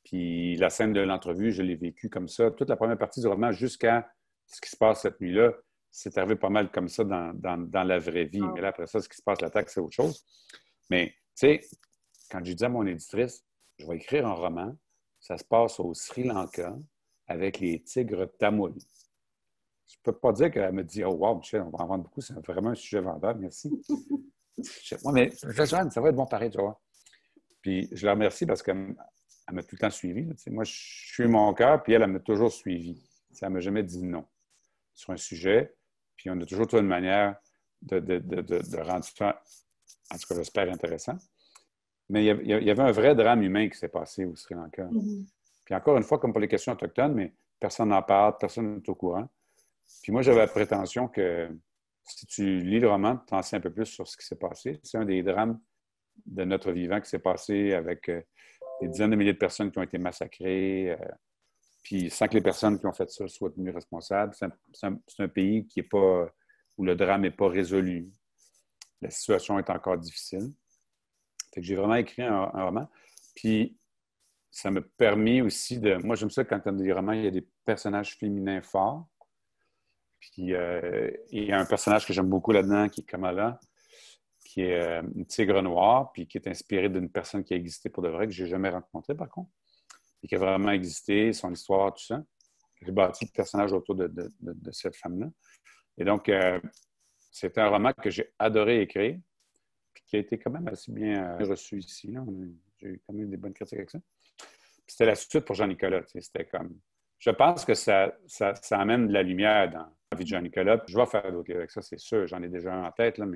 Puis la scène de l'entrevue, je l'ai vécue comme ça. Toute la première partie du roman jusqu'à ce qui se passe cette nuit-là, c'est arrivé pas mal comme ça dans la vraie vie. Mais Wow. là, après ça, ce qui se passe, l'attaque, c'est autre chose. Mais, tu sais, quand j'ai dit à mon éditrice, je vais écrire un roman, ça se passe au Sri Lanka avec les tigres tamouls. Je ne peux pas dire qu'elle me dit, oh wow, Michel, on va en vendre beaucoup, c'est vraiment un sujet vendeur, merci. Moi, mais Joanne, ça va être bon pareil, tu vois. Puis je la remercie parce qu'elle m'a tout le temps suivi. Là, moi, je suis mon cœur, puis elle m'a toujours suivi. Elle ne m'a jamais dit non sur un sujet. Puis on a toujours trouvé une manière de rendre ça, en tout cas, j'espère, intéressant. Mais il y avait un vrai drame humain qui s'est passé au Sri Lanka. Mhm. Puis encore une fois, comme pour les questions autochtones, mais personne n'en parle, personne n'est au courant. Puis moi, j'avais la prétention que si tu lis le roman, tu en sais un peu plus sur ce qui s'est passé. C'est un des drames de notre vivant qui s'est passé avec des dizaines de milliers de personnes qui ont été massacrées, puis sans que les personnes qui ont fait ça soient tenues responsables. C'est un pays qui est pas, où le drame n'est pas résolu. La situation est encore difficile. Fait que j'ai vraiment écrit un roman. Puis ça m'a permis aussi de... Moi, j'aime ça quand dans des romans, il y a des personnages féminins forts. Puis il y a un personnage que j'aime beaucoup là-dedans, qui est Kamala, qui est une tigre noire, puis qui est inspirée d'une personne qui a existé pour de vrai, que je n'ai jamais rencontrée, par contre, et qui a vraiment existé, son histoire, tout ça. J'ai bâti le personnage autour de cette femme-là. Et donc, c'était un roman que j'ai adoré écrire, puis qui a été quand même assez bien reçu ici. Là. J'ai eu quand même des bonnes critiques avec ça. Puis c'était la suite pour Jean-Nicolas. C'était comme... Je pense que ça amène de la lumière dans la vie de Jean-Nicolas. Je vais faire d'autres livres avec ça, c'est sûr. J'en ai déjà un en tête, là,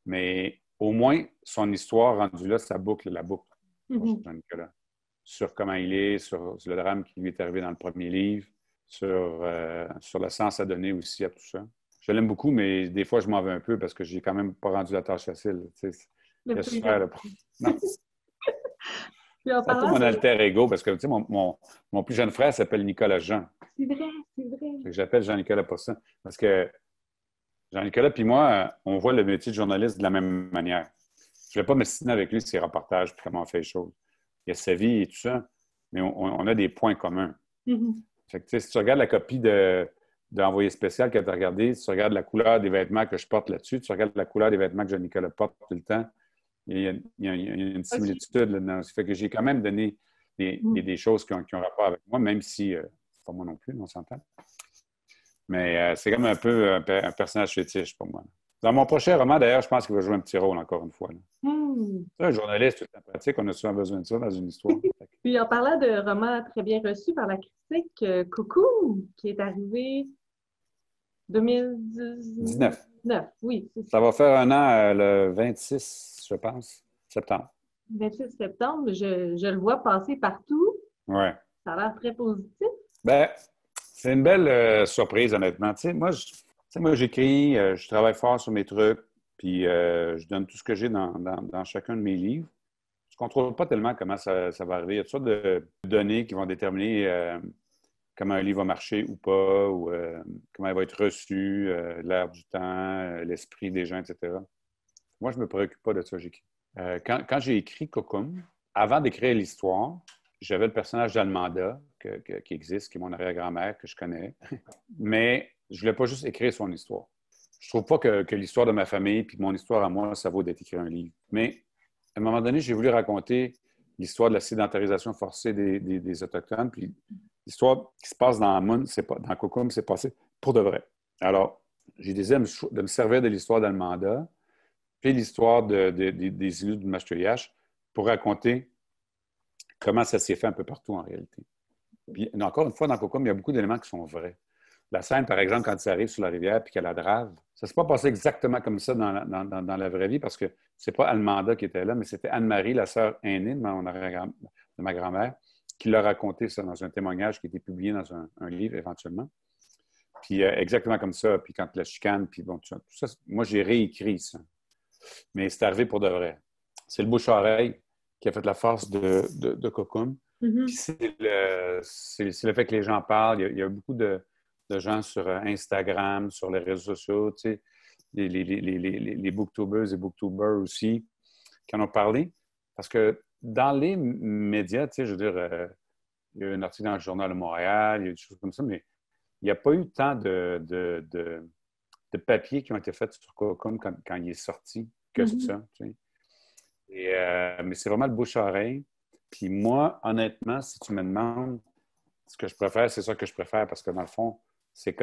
mais au moins, son histoire rendue là, ça boucle la boucle pour Jean-Nicolas. Sur comment il est, sur le drame qui lui est arrivé dans le premier livre, sur le sens à donner aussi à tout ça. Je l'aime beaucoup, mais des fois, je m'en veux un peu parce que j'ai quand même pas rendu la tâche facile. Il y a super, là. Non. C'est un peu mon alter ego, parce que tu sais, mon plus jeune frère s'appelle Nicolas Jean. C'est vrai, c'est vrai. J'appelle Jean-Nicolas pour ça. Parce que Jean-Nicolas puis moi, on voit le métier de journaliste de la même manière. Je ne vais pas m'assiner avec lui ses reportages, puis comment on fait les choses. Il y a sa vie et tout ça, mais on a des points communs. Fait que, si tu regardes la copie d'Envoyé spécial que tu as regardé, si tu regardes la couleur des vêtements que je porte là-dessus, tu regardes la couleur des vêtements que Jean-Nicolas porte tout le temps, il y a une similitude là-dedans. Ça fait que j'ai quand même donné des choses qui ont rapport avec moi, même si c'est pas moi non plus, on s'entend. Mais c'est comme un peu un personnage fétiche pour moi. Dans mon prochain roman, d'ailleurs, je pense qu'il va jouer un petit rôle encore une fois. Un journaliste, tout en pratique, on a souvent besoin de ça dans une histoire. Puis en parlant de romans très bien reçus par la critique, Coucou, qui est arrivé 2019. Oui, c'est ça. Ça va faire un an le 26, je pense, septembre. 26 septembre, je le vois passer partout. Ouais. Ça a l'air très positif. Ben, c'est une belle surprise, honnêtement. Moi, j'écris, je travaille fort sur mes trucs, puis je donne tout ce que j'ai dans chacun de mes livres. Je ne contrôle pas tellement comment ça va arriver. Il y a toutes sortes de données qui vont déterminer comment un livre va marcher ou pas, ou comment il va être reçu, l'air du temps, l'esprit des gens, etc. Moi, je ne me préoccupe pas de ça, j'écris. Quand j'ai écrit Cocum, avant d'écrire l'histoire, j'avais le personnage d'Almanda qui existe, qui est mon arrière-grand-mère, que je connais. Mais je ne voulais pas juste écrire son histoire. Je ne trouve pas que l'histoire de ma famille puis mon histoire à moi, ça vaut d'être écrit un livre. Mais à un moment donné, j'ai voulu raconter l'histoire de la sédentarisation forcée des Autochtones. Puis l'histoire qui se passe dans Cocum, c'est passé pour de vrai. Alors, j'ai décidé de me servir de l'histoire d'Almanda puis l'histoire des îlots du Mastoyache pour raconter comment ça s'est fait un peu partout en réalité. Puis, encore une fois, dans Cocum, il y a beaucoup d'éléments qui sont vrais. La scène, par exemple, quand ça arrive sur la rivière puis qu'il y a la drave, ça ne s'est pas passé exactement comme ça dans la vraie vie parce que c'est pas Almanda qui était là, mais c'était Anne-Marie, la sœur aînée de ma grand-mère, qui l'a raconté ça dans un témoignage qui a été publié dans un livre éventuellement. Puis exactement comme ça, puis quand la chicane, puis bon, tout ça, moi, j'ai réécrit ça. Mais c'est arrivé pour de vrai. C'est le bouche-oreille qui a fait la force de Cocum. Puis c'est le fait que les gens parlent. Il y a beaucoup de gens sur Instagram, sur les réseaux sociaux, tu sais, les booktubers et booktubers aussi, qui en ont parlé. Parce que dans les médias, tu sais, je veux dire, il y a eu un article dans le Journal de Montréal, il y a des choses comme ça, mais il n'y a pas eu tant de papiers qui ont été faits sur Cocum quand il est sorti que ça, tu sais. Mais c'est vraiment le bouche-oreille. Puis moi, honnêtement, si tu me demandes ce que je préfère, c'est ça que je préfère parce que dans le fond, c'est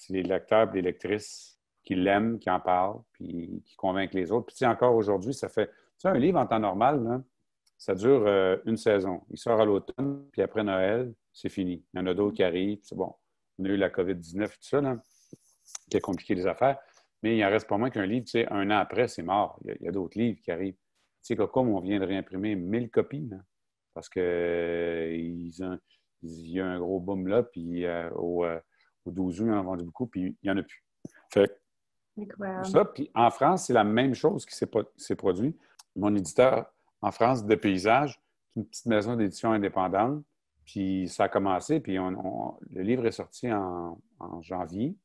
les lecteurs et les lectrices qui l'aiment, qui en parlent, puis qui convainquent les autres. Puis tu sais, encore aujourd'hui, ça fait... Tu sais, un livre en temps normal, là, ça dure une saison. Il sort à l'automne, puis après Noël, c'est fini. Il y en a d'autres qui arrivent. C'est bon. On a eu la COVID-19 et tout ça, là, qui a compliqué les affaires. Mais il en reste pas moins qu'un livre, tu sais, un an après, c'est mort. Il y a d'autres livres qui arrivent. Tu sais, comme on vient de réimprimer 1000 copies, là, parce que il y a un gros boom là, puis au 12 août, ils en ont vendu beaucoup, puis il n'y en a plus. Fait incroyable. ça, puis en France, c'est la même chose qui s'est produit. mon éditeur en France de paysage, c'est une petite maison d'édition indépendante. Puis ça a commencé, puis le livre est sorti en janvier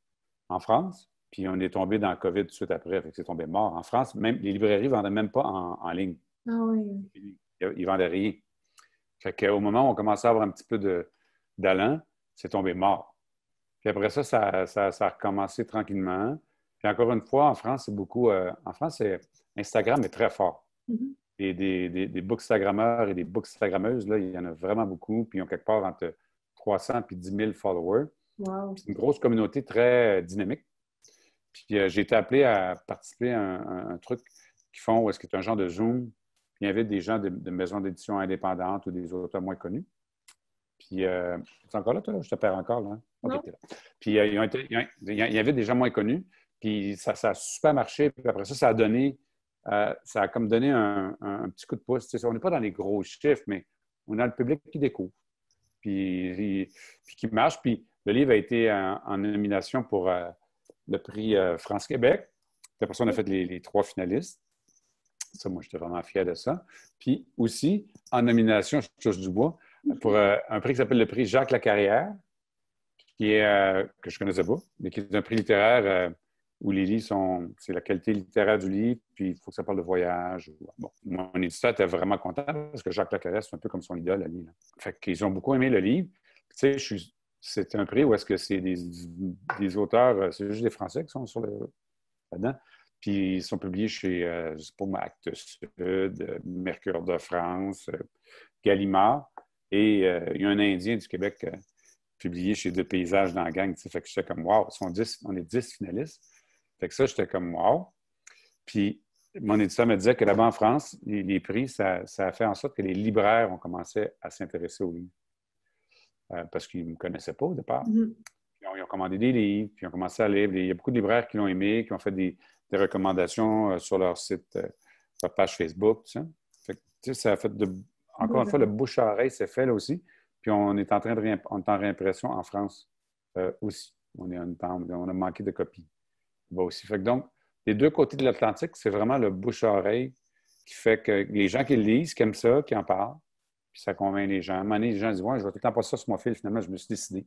en France, puis on est tombé dans le COVID tout de suite après, fait que c'est tombé mort. En France, même les librairies ne vendaient même pas en ligne. Ah oui. Ils ne vendaient rien. Fait qu'au moment où on commençait à avoir un petit peu d'allant, c'est tombé mort. Puis après ça, ça a recommencé tranquillement. Puis encore une fois, en France, c'est beaucoup... en France, Instagram est très fort. Mhm. Et des bookstagrammeurs et des bookstagrammeuses, là, il y en a vraiment beaucoup. Puis ils ont quelque part entre 300 et 10 000 followers. Wow. C'est une grosse communauté très dynamique. Puis j'ai été appelé à participer à un truc qu'ils font où est-ce que c'est un genre de Zoom. Puis ils invitent des gens de maisons d'édition indépendantes ou des auteurs moins connus. Puis, tu es encore là, toi? Je te perds encore, là. OK, t'es là. Puis, ils invitent des gens moins connus. Puis, ça a super marché. Puis après ça, ça a comme donné un petit coup de pouce. Tu sais, on n'est pas dans les gros chiffres, mais on a le public qui découvre. Puis qui marche. Puis, le livre a été en nomination pour le prix France-Québec. Puis après ça, on a fait les 3 finalistes. Ça, moi, j'étais vraiment fier de ça. Puis aussi, en nomination, je touche du bois, pour un prix qui s'appelle le prix Jacques Lacarrière, qui est, que je ne connaissais pas, mais qui est un prix littéraire où les livres sont... C'est la qualité littéraire du livre, puis il faut que ça parle de voyage. Bon, mon éditeur était vraiment content parce que Jacques Lacarrière, c'est un peu comme son idole à lui. Là. Fait qu'ils ont beaucoup aimé le livre. Tu sais, c'est un prix où est-ce que c'est des auteurs, c'est juste des Français qui sont là-dedans. Puis ils sont publiés chez, je ne sais pas, Actes Sud, Mercure de France, Gallimard. Et il y a un Indien du Québec publié chez Deux Paysages dans la gang. Fait que j'étais comme, wow, on est 10 finalistes. Fait que ça, j'étais comme, wow. Puis mon éditeur me disait que là-bas en France, les prix, ça a fait en sorte que les libraires ont commencé à s'intéresser aux livres. Parce qu'ils ne me connaissaient pas au départ. Mhm. Ils ont commandé des livres, puis ils ont commencé à lire. Il y a beaucoup de libraires qui l'ont aimé, qui ont fait des recommandations sur leur site, leur page Facebook, tout ça. Fait que, ça a fait encore une fois, le bouche à oreille s'est fait là aussi. Puis on est en réimpression en France aussi. On a manqué de copies. Bah aussi. Fait que donc, les deux côtés de l'Atlantique, c'est vraiment le bouche à oreille qui fait que les gens qui le lisent, qui aiment ça, qui en parlent, puis ça convainc les gens. À un moment donné, les gens disent, ouais, je vais tout le temps passer ça sur mon fil. Finalement, je me suis décidé.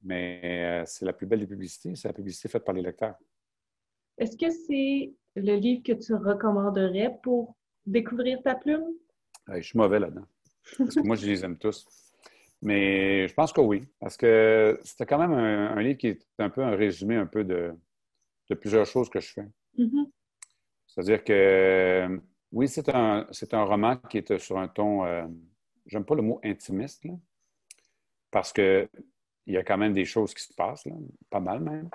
Mais c'est la plus belle des publicités, c'est la publicité faite par les lecteurs. Est-ce que c'est le livre que tu recommanderais pour découvrir ta plume? Je suis mauvais là-dedans. Parce que moi, je les aime tous. Mais je pense que oui. Parce que c'était quand même un livre qui est un peu un résumé un peu de plusieurs choses que je fais. Mm-hmm. C'est-à-dire que oui, c'est un roman qui est sur un ton, j'aime pas le mot intimiste, là, parce que il y a quand même des choses qui se passent, là, pas mal même.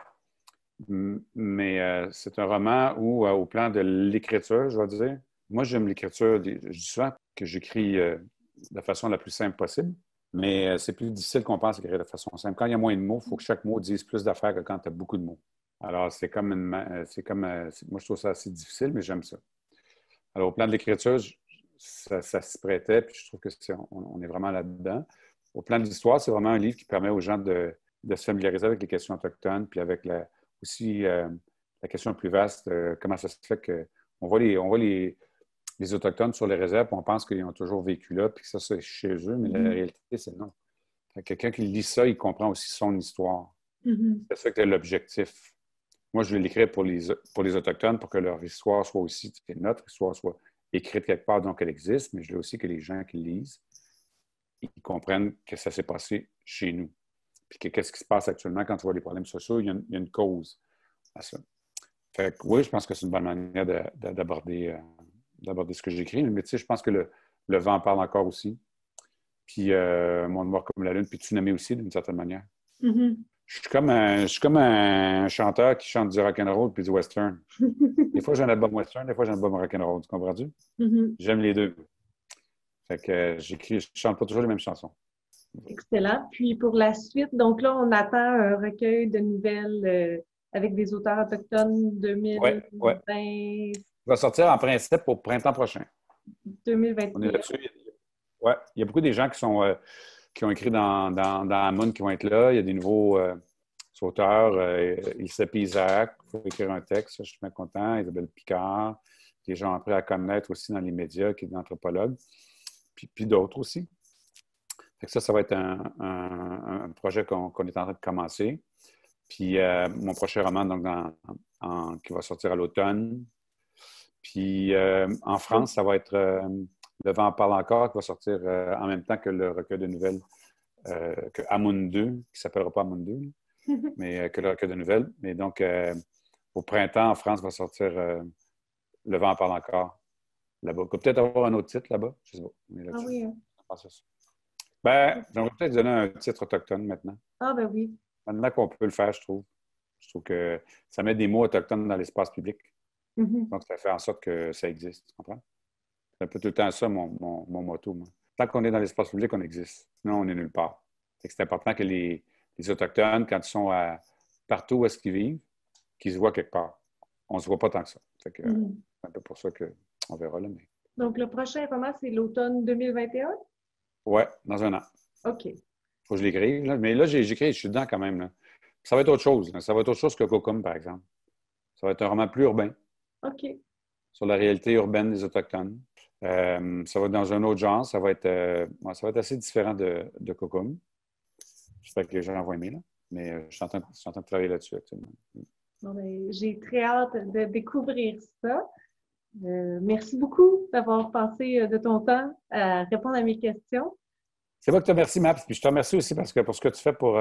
Mais c'est un roman où, au plan de l'écriture, je vais dire, moi, j'aime l'écriture. Je dis souvent que j'écris de la façon la plus simple possible, mais c'est plus difficile qu'on pense d'écrire de façon simple. Quand il y a moins de mots, il faut que chaque mot dise plus d'affaires que quand tu as beaucoup de mots. Alors, moi, je trouve ça assez difficile, mais j'aime ça. Alors, au plan de l'écriture, ça s'y prêtait, puis je trouve que on est vraiment là-dedans. Au plan de l'histoire, c'est vraiment un livre qui permet aux gens de se familiariser avec les questions autochtones, puis avec aussi la question plus vaste, comment ça se fait qu'on voit les Autochtones sur les réserves, puis on pense qu'ils ont toujours vécu là, puis que ça, c'est chez eux, mais la réalité, c'est non. Quelqu'un qui lit ça, il comprend aussi son histoire. Mm-hmm. C'est ça que c'est l'objectif. Moi, je vais l'écrire pour les Autochtones pour que leur histoire soit aussi, que notre histoire soit écrite quelque part, donc elle existe, mais je veux aussi que les gens qui lisent, ils comprennent que ça s'est passé chez nous. Puis qu'est-ce qui se passe actuellement quand tu vois des problèmes sociaux, il y a une cause à ça. Fait que oui, je pense que c'est une bonne manière d'aborder ce que j'écris, mais tu sais, je pense que le vent parle encore aussi. Puis Monde noir comme la lune, puis Tsunami aussi, d'une certaine manière. Mm-hmm. Je suis comme un chanteur qui chante du rock'n'roll puis du western. Des fois, j'ai un album western, des fois, j'ai un album rock'n'roll. Tu comprends-tu? Mm-hmm. J'aime les deux. Fait que je chante pas toujours les mêmes chansons. Excellent. Puis pour la suite, donc là, on attend un recueil de nouvelles avec des auteurs autochtones 2020, Ouais. Il va sortir en principe au printemps prochain. 2021. On est là-dessus. Ouais. Il y a beaucoup de gens qui ont écrit dans Amun qui vont être là. Il y a des nouveaux auteurs. Ilse Isaac, il faut écrire un texte. Je suis bien content. Isabelle Picard. les gens ont appris à connaître aussi dans les médias, qui est d'anthropologue, puis d'autres aussi. Fait que ça va être un projet qu'on est en train de commencer. Puis mon prochain roman, donc, qui va sortir à l'automne. Puis en France, ça va être Le vent en parle encore, qui va sortir en même temps que le recueil de nouvelles, que Amoun 2, qui ne s'appellera pas Amoun 2, mais que le recueil de nouvelles. Mais donc, au printemps, en France, va sortir Le vent en parle encore, là-bas. Il va peut-être avoir un autre titre là-bas, je ne sais pas. On est Ah là-dessus. oui. Hein. Je pense à ça. Ben, j'aimerais peut-être donner un titre autochtone maintenant. Ah ben oui. Maintenant qu'on peut le faire, je trouve. Je trouve que ça met des mots autochtones dans l'espace public. Donc, ça fait en sorte que ça existe. Tu comprends? C'est un peu tout le temps ça, mon motto. Moi. Tant qu'on est dans l'espace public, on existe. Sinon, on est nulle part. C'est important que les Autochtones, quand ils sont partout où est-ce qu'ils vivent, qu'ils se voient quelque part. On ne se voit pas tant que ça. C'est un peu pour ça qu'on verra là. Mais... Donc, le prochain roman, c'est l'automne 2021? Oui, dans un an. OK. Il faut que je l'écrive. Là. Mais là, j'écris, je suis dedans quand même. Là. Ça va être autre chose. Là. Ça va être autre chose que Cocum, par exemple. Ça va être un roman plus urbain. OK. Sur la réalité urbaine des Autochtones. Ça va être dans un autre genre. Ça va être assez différent de Cocum. J'espère que les gens vont aimer. Là. Mais je suis en train de travailler là-dessus actuellement. Bon, ben, j'ai très hâte de découvrir ça. Merci beaucoup d'avoir passé de ton temps à répondre à mes questions. C'est moi qui te remercie, Maps. Puis je te remercie aussi parce que pour ce que tu fais pour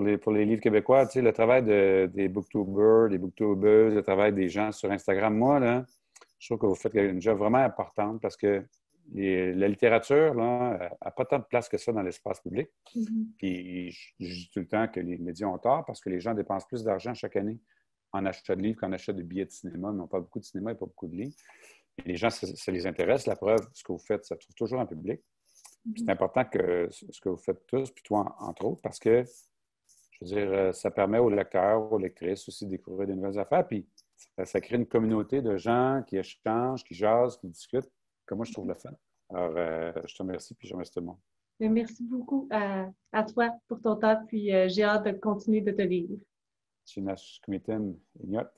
les livres québécois, tu sais, le travail des booktubers, des booktubeuses, le travail des gens sur Instagram. Moi, là, je trouve que vous faites une job vraiment importante parce que la littérature n'a pas tant de place que ça dans l'espace public. Puis je dis tout le temps que les médias ont tort parce que les gens dépensent plus d'argent chaque année en achat de livres qu'en achat de billets de cinéma. Ils n'ont pas beaucoup de cinéma et pas beaucoup de livres. Et les gens, ça les intéresse. La preuve, ce que vous faites, ça trouve toujours un public. C'est important que ce que vous faites tous, puis toi, entre autres, parce que, je veux dire, ça permet aux lecteurs, aux lectrices aussi de découvrir des nouvelles affaires, puis ça crée une communauté de gens qui échangent, qui jasent, qui discutent, comme moi, je trouve le fun. Alors, je te remercie, puis je remercie tout le monde. Merci beaucoup à toi pour ton temps, puis j'ai hâte de continuer de te lire. Chinash Kumitin Ignot.